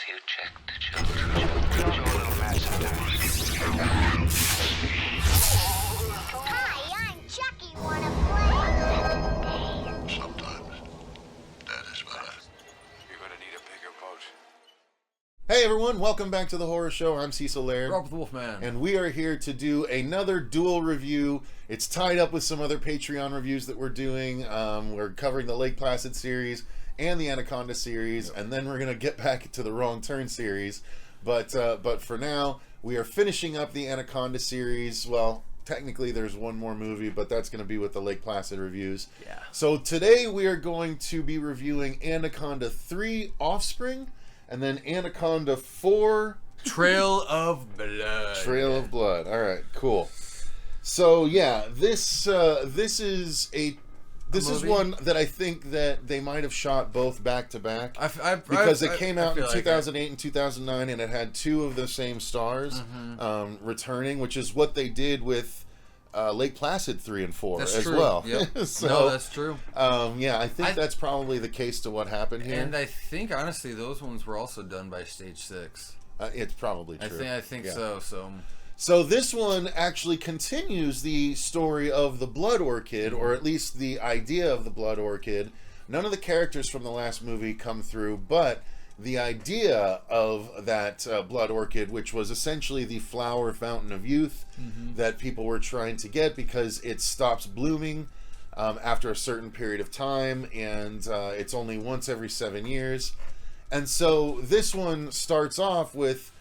you check the children. Show a little match sometimes. Hi, I'm Chucky. Wanna play? Sometimes. That is better. You're gonna need a bigger boat. Hey everyone, welcome back to the Horror Show. I'm Cecil Laird. Robert the Wolfman. And we are here to do another dual review. It's tied up with some other Patreon reviews that we're doing. We're covering the Lake Placid series and the Anaconda series, and then we're going to get back to the Wrong Turn series. But for now, we are finishing up the Anaconda series. Well, technically there's one more movie, but that's going to be with the Lake Placid reviews. Yeah. So today we are going to be reviewing Anaconda 3 Offspring, and then Anaconda 4... Trail of Blood. Trail of Blood. All right, cool. So yeah, this is one that I think that they might have shot both back to back because it came out in 2008 and 2009, and it had two of the same stars returning, which is what they did with Lake Placid 3 and 4 that's as true. well. Yep. So, no, that's true. Yeah, I think that's probably the case to what happened here. And I think honestly, those ones were also done by Stage 6. It's probably true. I think yeah. So this one actually continues the story of the Blood Orchid, or at least the idea of the Blood Orchid. None of the characters from the last movie come through, but the idea of that Blood Orchid, which was essentially the flower fountain of youth that people were trying to get because it stops blooming after a certain period of time, and it's only once every 7 years. And so this one starts off with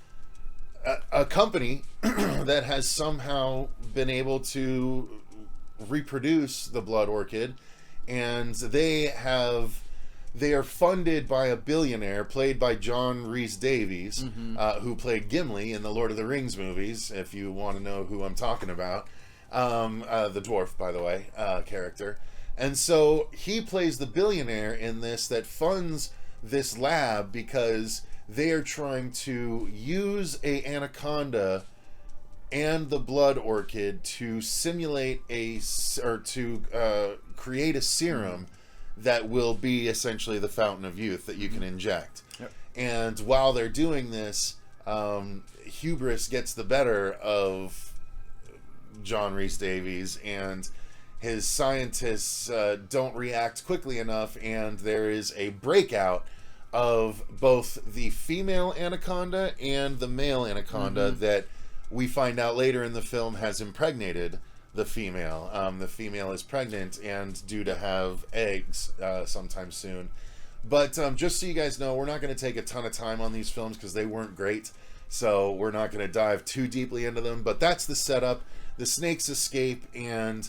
a company that has somehow been able to reproduce the Blood Orchid, and they are funded by a billionaire played by John Rhys Davies, who played Gimli in the Lord of the Rings movies, if you want to know who I'm talking about. The dwarf, by the way, character. And so he plays the billionaire in this that funds this lab because they are trying to use a anaconda and the Blood Orchid to simulate create a serum that will be essentially the fountain of youth that you can inject. Yep. And while they're doing this, hubris gets the better of John Rhys Davies, and his scientists don't react quickly enough, and there is a breakout of both the female anaconda and the male anaconda that we find out later in the film has impregnated the female. The female is pregnant and due to have eggs sometime soon. But just so you guys know, we're not going to take a ton of time on these films because they weren't great. So we're not going to dive too deeply into them. But that's the setup. The snakes escape, and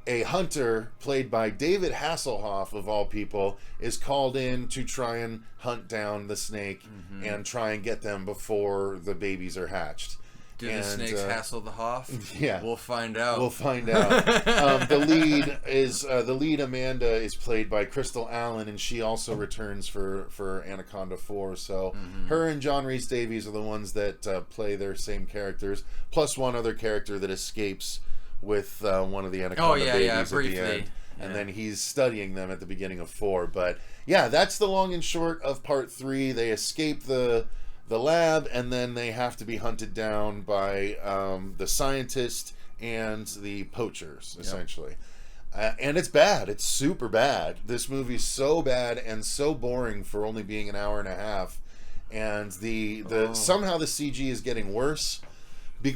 a hunter played by David Hasselhoff, of all people, is called in to try and hunt down the snake and try and get them before the babies are hatched. Do the snakes hassle the Hoff? Yeah, we'll find out. The lead Amanda is played by Crystal Allen, and she also returns for Anaconda 4. So her and John Rhys Davies are the ones that play their same characters, plus one other character that escapes with one of the Anaconda babies briefly. at the end. And then he's studying them at the beginning of 4. But yeah, that's the long and short of part 3. They escape the lab, and then they have to be hunted down by the scientist and the poachers, essentially. And it's bad. It's super bad. This movie's so bad and so boring for only being an hour and a half. And somehow the CG is getting worse.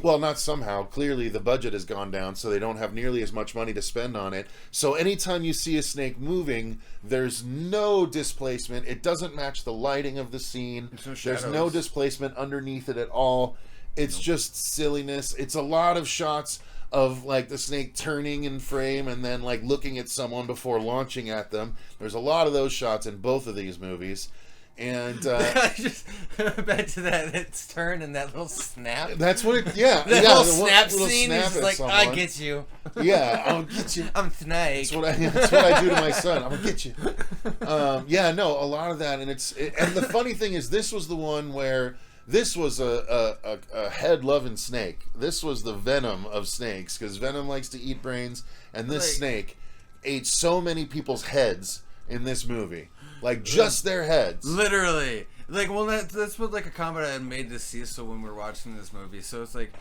Well, not somehow. Clearly, the budget has gone down, so they don't have nearly as much money to spend on it. So anytime you see a snake moving, there's no displacement. It doesn't match the lighting of the scene. There's no displacement underneath it at all. It's just silliness. It's a lot of shots of like the snake turning in frame and then like looking at someone before launching at them. There's a lot of those shots in both of these movies. And just back to that turn and that little snap. That's what it. Yeah, that little snap scene is like, someone. I get you. Yeah, I'll get you. I'm Snake. That's what I do to my son. I'm gonna get you. Yeah, no, a lot of that, and and the funny thing is, this was the one where this was a head-loving snake. This was the Venom of snakes, because Venom likes to eat brains, and this snake ate so many people's heads in this movie. Like, just their heads. Literally. Like, well, that's what like a comment I had made to Cecil when we were watching this movie. So it's like,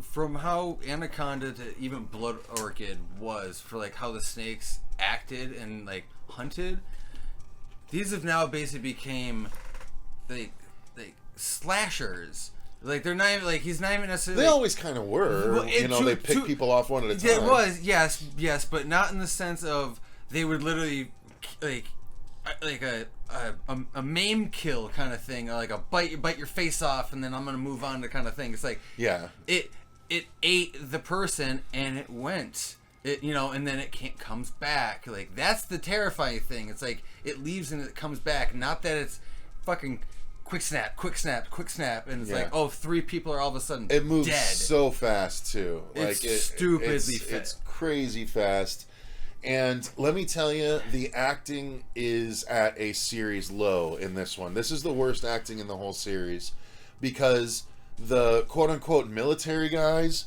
from how Anaconda to even Blood Orchid was, for like how the snakes acted and like hunted, these have now basically became like slashers. Like, they're not even, like, he's not even necessarily... They always kind of were. Well, They pick people off one at a time. It was, yes, but not in the sense of they would literally, like a maim kill kind of thing, or like a bite your face off, and then I'm going to move on to kind of thing. It's like... Yeah. It ate the person, and it went... and then it comes back. Like, that's the terrifying thing. It's like, it leaves and it comes back. Not that it's fucking... quick snap, and it's like, oh, 3 people are all of a sudden it moves dead. so fast too. It's stupidly fast. It's crazy fast. And let me tell you, the acting is at a series low in this one. This is the worst acting in the whole series, because the quote-unquote military guys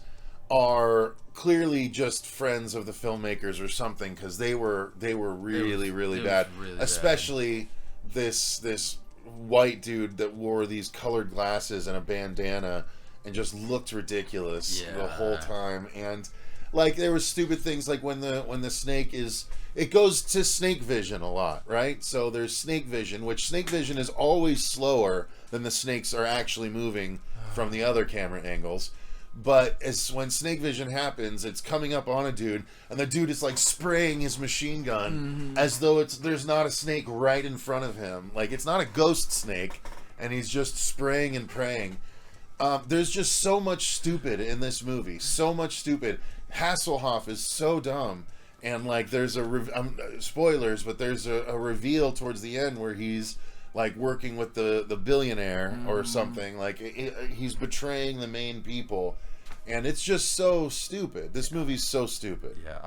are clearly just friends of the filmmakers or something, because they were really bad. Really Especially this white dude that wore these colored glasses and a bandana and just looked ridiculous the whole time. And like, there was stupid things like when the snake it goes to snake vision a lot, right? So there's snake vision, which snake vision is always slower than the snakes are actually moving from the other camera angles. But when snake vision happens, it's coming up on a dude, and the dude is like spraying his machine gun as though there's not a snake right in front of him. Like, it's not a ghost snake, and he's just spraying and praying. There's just so much stupid in this movie. So much stupid. Hasselhoff is so dumb. And like, there's spoilers, but there's a reveal towards the end where he's like working with the billionaire or something. Like, he's betraying the main people, and it's just so stupid. This movie's so stupid. Yeah,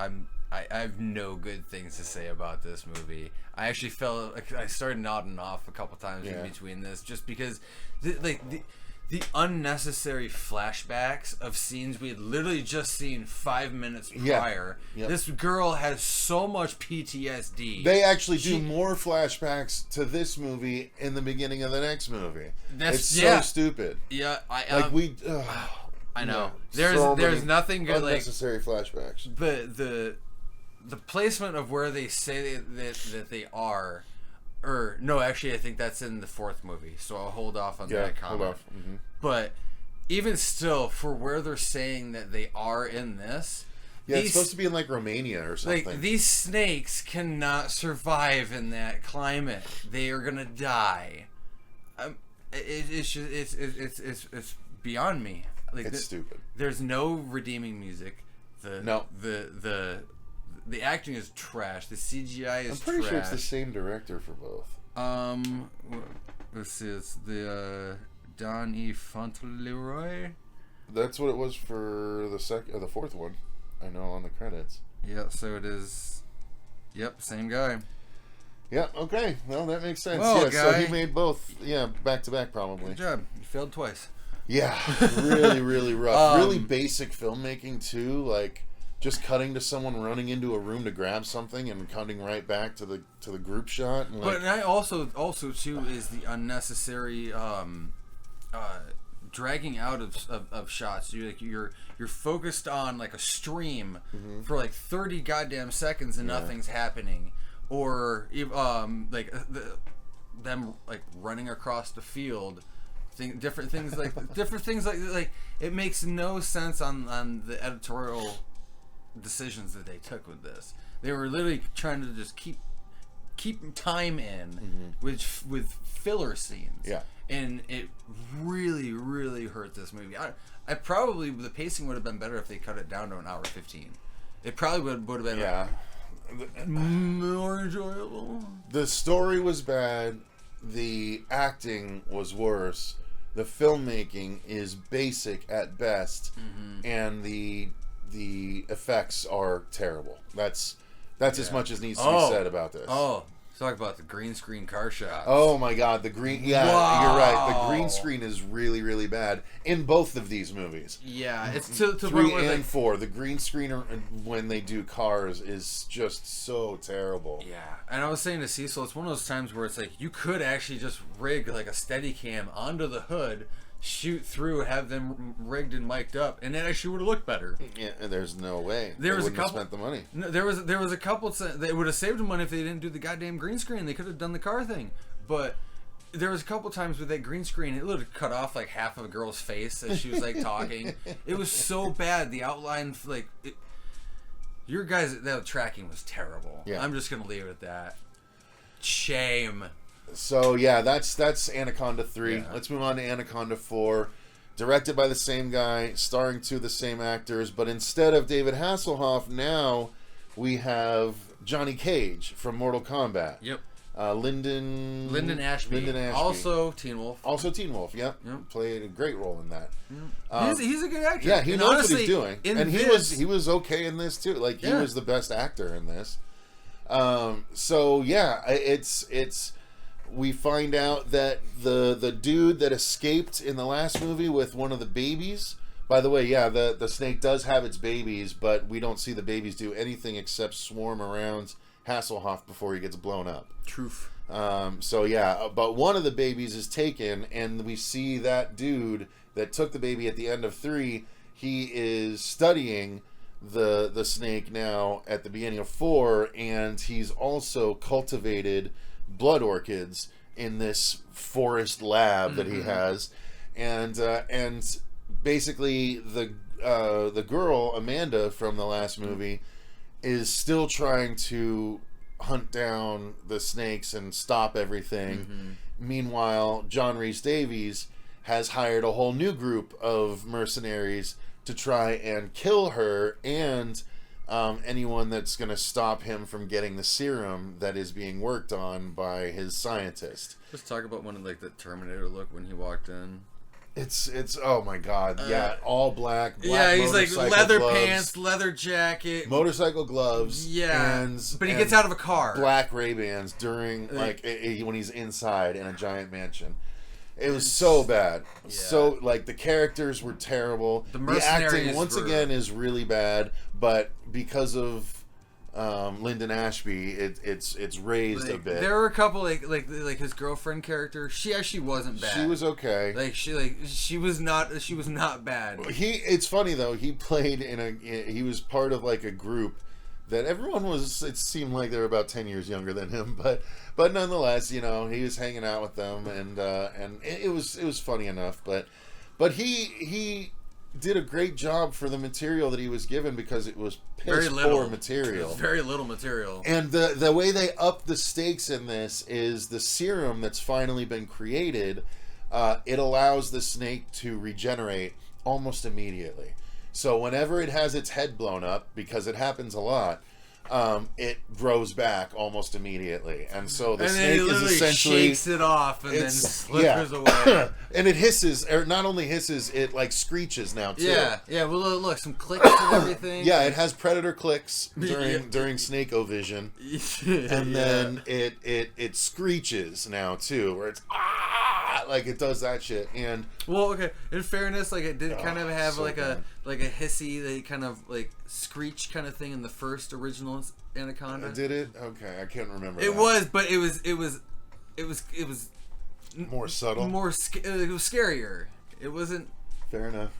I have no good things to say about this movie. I actually felt like I started nodding off a couple times in between this, just because the unnecessary flashbacks of scenes we had literally just seen 5 minutes prior. Yep. This girl has so much PTSD. They actually do more flashbacks to this movie in the beginning of the next movie. It's so stupid. Yeah, I know. There's nothing good, like unnecessary flashbacks. The placement of where they say that they are. Or no, actually, I think that's in the 4th movie, so I'll hold off on that comment. Hold off. Mm-hmm. But even still, for where they're saying that they are in this, it's supposed to be in like Romania or something. Like, these snakes cannot survive in that climate; they are gonna die. It's beyond me. Like, it's stupid. There's no redeeming music. The acting is trash. The CGI is trash. I'm pretty sure it's the same director for both. Let's see. It's the Don E. Fauntleroy. That's what it was for the 4th one. I know on the credits. Yeah. So it is. Yep. Same guy. Yeah. Okay. Well, that makes sense. Well, so he made both. Yeah, back to back probably. Good job. You failed twice. Yeah. Really rough. Really basic filmmaking too. Like, just cutting to someone running into a room to grab something and cutting right back to the group shot. And but I also too is the unnecessary dragging out of shots. You're focused on like a stream for like 30 goddamn seconds and nothing's happening, or them like running across the field. Different things like it makes no sense on the editorial decisions that they took with this. They were literally trying to just keep time in with filler scenes. Yeah. And it really hurt this movie. I probably, the pacing would have been better if they cut it down to an hour 15. It probably would have been more enjoyable. The story was bad. The acting was worse. The filmmaking is basic at best, and the effects are terrible. That's as much as needs to be said about this. Oh, Talk about the green screen car shots. Oh my god, the green... Yeah, Wow. you're right. The green screen is really, really bad in both of these movies. Yeah, it's to 3 where, and like, 4. The green screen when they do cars is just so terrible. Yeah, and I was saying to Cecil, it's one of those times where it's like you could actually just rig like a Steadicam onto the hood, shoot through, have them rigged and mic'd up, and it actually would have looked better. Yeah, there's no way. There was a wouldn't have couple. spent the money. No, there was a couple. They would have saved money if they didn't do the goddamn green screen. They could have done the car thing, but there was a couple times with that green screen, it would have cut off like half of a girl's face as she was like talking. It was so bad. The outline, like your guys, that tracking was terrible. Yeah. I'm just gonna leave it at that. Shame. So yeah, that's Anaconda 3. Yeah. Let's move on to Anaconda 4. Directed by the same guy, starring 2 of the same actors, but instead of David Hasselhoff, now we have Johnny Cage from Mortal Kombat. Yep. Lyndon Ashby. Also Teen Wolf. Also Teen Wolf, yep. Yep. Played a great role in that. He's a good actor. Yeah, he And knows honestly, what he's doing. And he was okay in this too. Like he Yeah. was the best actor in this. So yeah, it's we find out that the dude that escaped in the last movie with one of the babies. By the way, yeah, the snake does have its babies, but we don't see the babies do anything except swarm around Hasselhoff before he gets blown up. Truth. So yeah, but one of the babies is taken, and we see that dude that took the baby at the end of 3. He is studying the snake now at the beginning of 4, and he's also cultivated blood orchids in this forest lab that he has, and basically the girl Amanda from the last movie is still trying to hunt down the snakes and stop everything. Meanwhile, John Rhys Davies has hired a whole new group of mercenaries to try and kill her and anyone that's going to stop him from getting the serum that is being worked on by his scientist. Let's talk about one of like the Terminator look when he walked in. It's oh my god, yeah, all black Yeah, he's like motorcycle leather gloves, pants, leather jacket. motorcycle gloves, Yeah, and, but he and gets out of a car. black Ray-Bans during like when he's inside in a giant mansion. It was so bad. Yeah. So like the characters were terrible. The acting once again is really bad, but because of Lyndon Ashby, it's raised a bit. There were a couple like his girlfriend character. She actually wasn't bad. She was okay. She was not bad. It's funny though. He played he was part of like a group that everyone was. It seemed like they were about 10 years younger than him, but nonetheless, he was hanging out with them, and it was funny enough. But he did a great job for the material that he was given because it was piss poor material. Very little material. And the way they up the stakes in this is the serum that's finally been created. It allows the snake to regenerate almost immediately. So whenever it has its head blown up, because it happens a lot, it grows back almost immediately, and so the snake is essentially shakes it off and then slithers away. And it hisses, or not only hisses, it like screeches now too. Yeah. Well, look, some clicks and everything. Yeah, it has predator clicks during snake-o-vision, and then it screeches now too, where it's like it does that shit. And well, okay. In fairness, like it did kind of have so like bad. a hissy, they kind of like screech kind of thing in the first original Anaconda. Did it? Okay, I can't remember. It that. was, but it was more subtle. it was scarier. It wasn't Fair enough.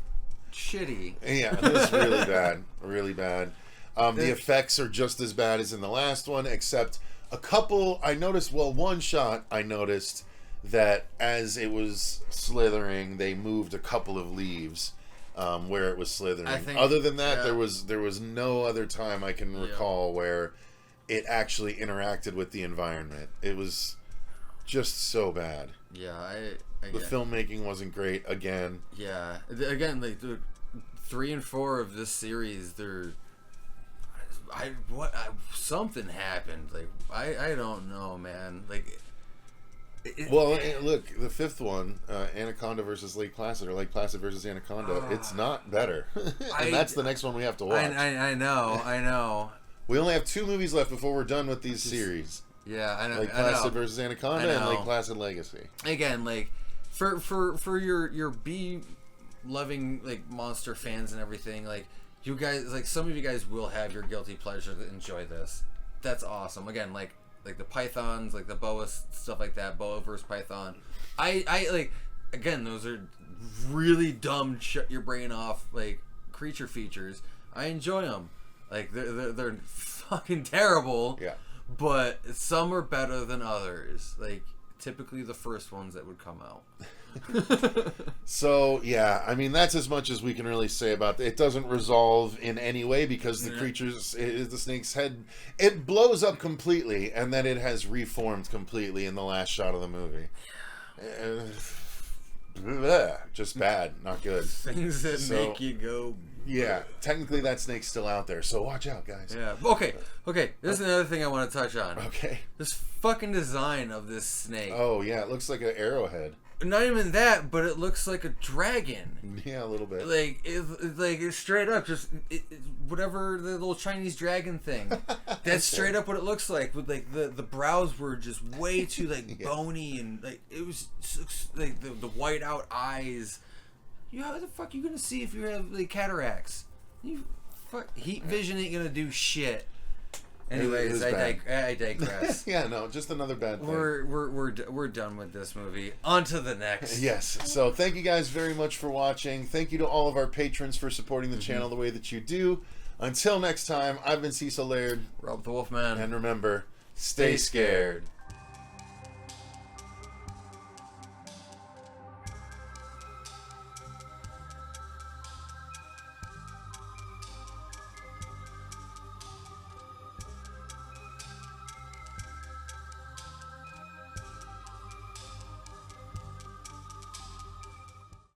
shitty. Yeah, it was really bad. Really bad. The effects are just as bad as in the last one, except a couple. I noticed. Well, one shot I noticed that as it was slithering, they moved a couple of leaves where it was slithering. Other than that, there was no other time I can recall where it actually interacted with the environment. It was just so bad. Yeah, The filmmaking wasn't great again. Yeah, again, like the 3 and 4 of this series, something happened. Like I don't know, man. Like. Look, the 5th one, Anaconda versus Lake Placid, or Lake Placid versus Anaconda, it's not better. And that's the next one we have to watch. I know. We only have 2 movies left before we're done with these series. Yeah, I know. Lake I Placid know. versus Anaconda and Lake Placid Legacy. Again, like for your bee loving like monster fans and everything, like you guys, like some of you guys will have your guilty pleasure to enjoy this. That's awesome. Again, like the pythons, like the boa stuff like that, boa versus python. I like, again, those are really dumb, shut your brain off like creature features. I enjoy them. Like they're fucking terrible. Yeah. But some are better than others. Like typically the first ones that would come out. So yeah, I mean that's as much as we can really say about it. It doesn't resolve in any way because the creature's, the snake's head, it blows up completely and then it has reformed completely in the last shot of the movie. Just bad, not good. Things that make you go. Yeah, technically that snake's still out there, so watch out, guys. Yeah. Okay. There's another thing I want to touch on. Okay. This fucking design of this snake. Oh yeah, it looks like an arrowhead. Not even that, but it looks like a dragon. Yeah, a little bit. Like it's straight up just whatever the little Chinese dragon thing. That's straight up what it looks like. With like the brows were just way too like bony and like it was like the white out eyes. How the fuck you gonna see if you have like cataracts? Heat vision ain't gonna do shit. Anyways, I digress. Yeah, no, just another bad thing. We're done with this movie. On to the next. Yes. So thank you guys very much for watching. Thank you to all of our patrons for supporting the channel the way that you do. Until next time, I've been Cecil Laird. Rob the Wolfman. And remember, stay scared.